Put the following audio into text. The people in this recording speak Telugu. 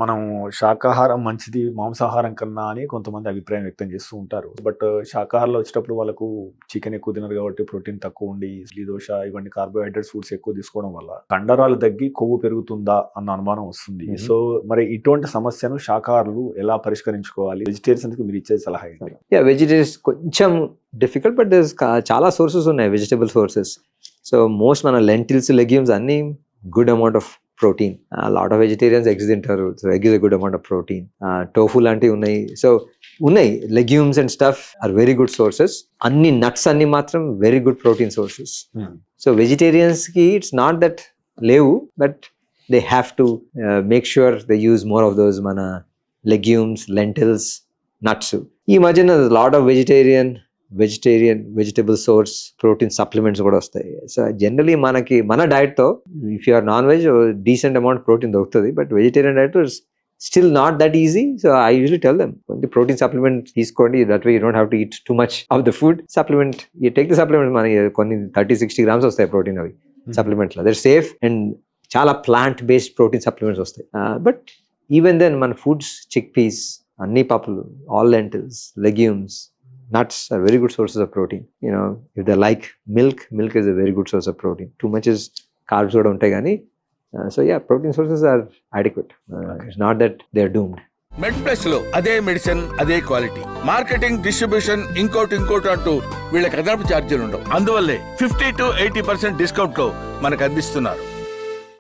మనం శాకాహారం మంచిది మాంసాహారం కన్నా అని కొంతమంది అభిప్రాయం వ్యక్తం చేస్తూ ఉంటారు. బట్ శాకాహారంలో వచ్చేటప్పుడు వాళ్ళకు చికెన్ ఎక్కువ తినరు కాబట్టి ప్రోటీన్ తక్కువ ఉండి ఇడ్లీ దోశ ఇవన్నీ కార్బోహైడ్రేట్స్ ఫుడ్స్ ఎక్కువ తీసుకోవడం వల్ల కండరాలు తగ్గి కొవ్వు పెరుగుతుందా అన్న అనుమానం వస్తుంది. సో మరి ఇటువంటి సమస్యను శాకాహారులు ఎలా పరిష్కరించుకోవాలి? వెజిటేరియన్స్ మీరు ఇచ్చే సలహా ఏంటి? వెజిటేరియన్స్ కొంచెం డిఫికల్ట్, బట్ చాలా సోర్సెస్ ఉన్నాయి, వెజిటబుల్ సోర్సెస్. సో మోస్ట్ మన లెంటిల్స్, లెగ్యూమ్స్ అన్ని good amount of protein. Lot of vegetarians eggs తింటారు, so egg is a good amount of protein. Tofu లాంటివి ఉన్నాయి. సో ఉన్నాయి, legumes and stuff are very good sources. అన్ని నట్స్ అన్ని మాత్రం very good protein sources. So vegetarians కి ఇట్స్ నాట్ దట్ లేవు, but they have to make sure they use more of those మన లెగ్యూమ్స్, లెంటిల్స్, నట్స్. ఈ మధ్యన lot of vegetable source protein supplements కూడా వస్తాయి. సో జనరలీ మనకి మన డైట్తో if you are non veg decent amount protein దొరుకుతుంది, but vegetarian diet still not that easy. So I usually tell them కొన్ని ప్రోటీన్ సప్లిమెంట్ తీసుకోండి, that way you don't have to eat too much of the food. Supplement you take the supplement, మనకి కొన్ని 30-60 grams వస్తాయి ప్రోటీన్ అవి సప్లిమెంట్లో. దట్ సేఫ్ అండ్ చాలా ప్లాంట్ బేస్డ్ ప్రోటీన్ సప్లిమెంట్స్ వస్తాయి. బట్ ఈవెన్ దెన్ మన ఫుడ్స్, చిక్ పీస్, అన్ని పప్పులు, all lintels, legumes, nuts are very good sources of protein. You know, if they like milk is a very good source of protein. Too much is carbs kuda untayi gaani. So yeah, protein sources are adequate. It's not that they are doomed. MedPlus లో అదే మెడిసిన్, అదే క్వాలిటీ, మార్కెటింగ్, డిస్ట్రిబ్యూషన్, ఇంకోటి అంటూ వీళ్ళకి అదనపు ఛార్జీలు ఉండవు. అందువల్లే 50 to 80% డిస్కౌంట్ లో మనకు అందిస్తున్నారు.